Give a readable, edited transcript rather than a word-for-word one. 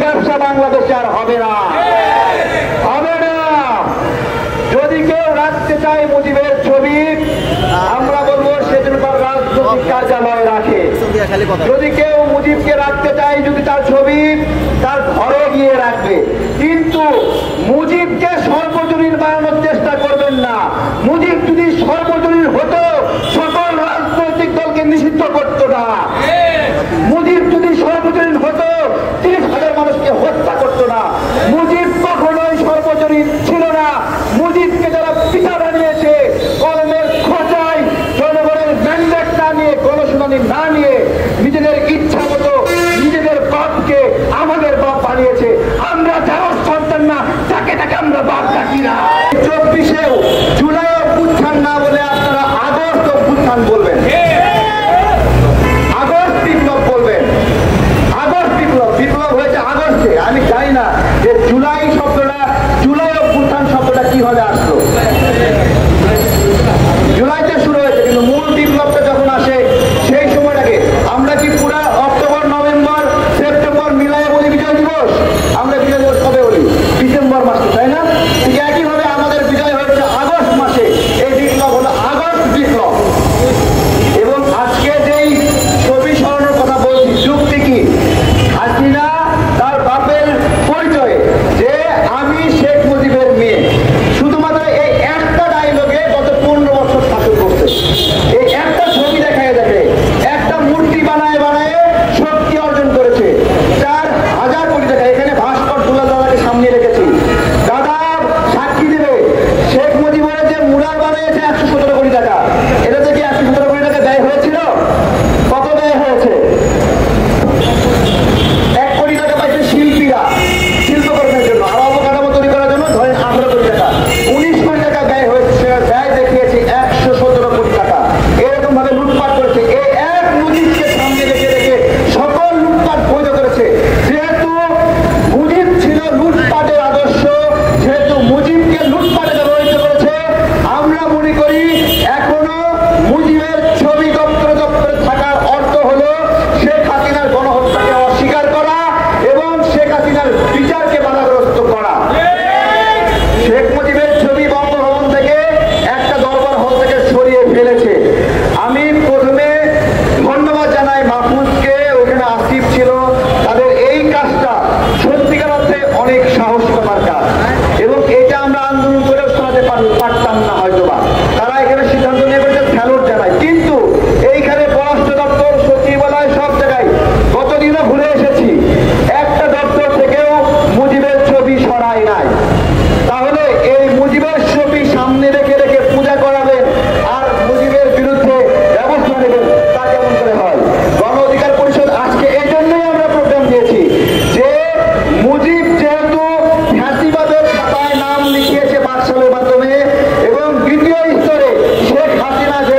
ব্যবসা বাংলাদেশে আর হবে না, হবে না। যদি কেউ রাখতে চায় মুজিবের ছবি, আমরা বলবো সেজন্য তার রাজনৈতিক কার্যালয়ে রাখে। যদি কেউ মুজিবকে রাখতে চায়, যদি তার ছবি তার ঘরে গিয়ে রাখবে, কিন্তু মুজিবকে সর্বজনীন বানানোর চেষ্টা করবেন না। মুজিব যদি সর্বজনীন হতো, সকল রাজনৈতিক দলকে নিষিদ্ধ করতো না। মুজিব যদি সর্বজনীন হতো, 30,000 মানুষকে হত্যা করতো না। মুজিব কখনোই সর্বজনীন ছিল না। মুজিবকে যারা পিতা বানিয়েছে, কলমের খোঁচায় জনগণের ম্যান্ডেট না নিয়ে, গণশুনানি না নিয়ে, নিজেদের ইচ্ছা মতো নিজেদের বাপকে আমাদের বাপ বানিয়েছে। আমরা যারা সন্তান না, তাকে তাকে আমরা বাপ ডাকি না। 24-এও জুলাই অভ্যুত্থান না বলে আপনারা আগস্ট অভ্যুত্থান বলবেন, আগস্ট বিপ্লব বলবেন। আগস্ট বিপ্লব, বিপ্লব হয়েছে আগস্টে। আমি জানি না যে জুলাই শব্দটা, জুলাই অভ্যুত্থান শব্দটা কিভাবে আসলো। জুলাইতে শুরু হয়েছে, কিন্তু মূল বিপ্লবটা যখন আসে সেই সময়টাকে আমরা কি পুরা অক্টোবর, নভেম্বর, সেপ্টেম্বর মিলাইয়া বলি বিজয় দিবস? আমরা বিজয় দিবস কবে বলি? ডিসেম্বর মাসে, তাই না? ঠিক একইভাবে আমাদের বিজয় হয়েছে আগস্ট মাসে। এই বিপ্লব হলো আগস্ট বিপ্লব। এবং আজকে যেই ছবি সরানোর কথা বলছি, যুক্তি কি? হাসিনা তার বাপের পরিচয়ে যে আমি শেখ মুজিবের মেয়ে, শুধুমাত্র এই একটা ডায়লগে গত 15 বছর শাসন করছে। এই একটা ছবি দেখায় দেখে একটা মূর্তি বানায় বানায় শক্তি অর্জন করেছে। 4,000 কোটি টাকা। এখানে ভাস্কর দুলাল দাদাকে সামনে রেখেছি, দাদা সাক্ষী দেবে। শেখ মুজিবের যে মুরাল বানিয়েছে 117 কোটি টাকা, এটাতে কি 117 কোটি টাকা ব্যয় হয়েছিল? কত ব্যয় হয়েছে? 1 কোটি টাকা পাইছে শিল্পীরা শিল্পকর্মের জন্য, আর অবকাঠামো তৈরি করার জন্য ধরেন 18 কোটি টাকা। 19 কোটি টাকা ব্যয় হয়েছে। ব্যয় দেখিয়েছে 117 কোটি টাকা। এরকম ভাবে লুটপাট করেছে। এই এক মুজিবকে সামনে রেখে রেখে সকল লুটপাট বৈধ করেছে। যেহেতু মুজিব ছিল লুটপাটের আদর্শ, যেহেতু মুজিবকে লুটপাটে ব্যবহৃত করেছে, আমরা মনে করি এখনো মুজিবের ছবি দপ্তরে দপ্তরে থাকার অর্থ হলো শেখ হাসিনার গণহত্যাকে অস্বীকার করা এবং শেখ হাসিনার বিচারকে বাধাগ্রস্ত করা। শেখ মুজিবের ছবি বঙ্গভবন থেকে একটা দরবার হল থেকে সরিয়ে ফেলেছে। আমি প্রথমে ধন্যবাদ জানাই মাহফুজকে, ওখানে আসিফ ছিল, তাদের এই কাজটা সত্যিকার অর্থে অনেক সাহসিকতার কাজ, এবং এটা আমরা আন্দোলন করেও শোনাতে পারতাম না হয়তোবা। তারা এখানে সিদ্ধান্ত নিয়ে করেছে, স্যালুট জানাই। কিন্তু এইখানে পররাষ্ট্র দপ্তর, সচিবালয়, সব জায়গায় গতদিনও ঘুরে এসেছি, একটা দপ্তর থেকেও মুজিবের ছবি সরায় নাই। তাহলে এই মুজিবের ছবি সামনে রেখে রেখে পূজা করাবেন আর মুজিবের বিরুদ্ধে ব্যবস্থা নেবেন, তা কেমন করে হয়? গণ অধিকার পরিষদ আজকে এই জন্যই আমরা প্রোগ্রাম দিয়েছি যে মুজিব যেহেতু ফ্যাসিবাদের খাতায় নাম লিখিয়েছে বাকশালের মাধ্যমে, এবং দ্বিতীয় স্তরে শেখ হাসিনা যে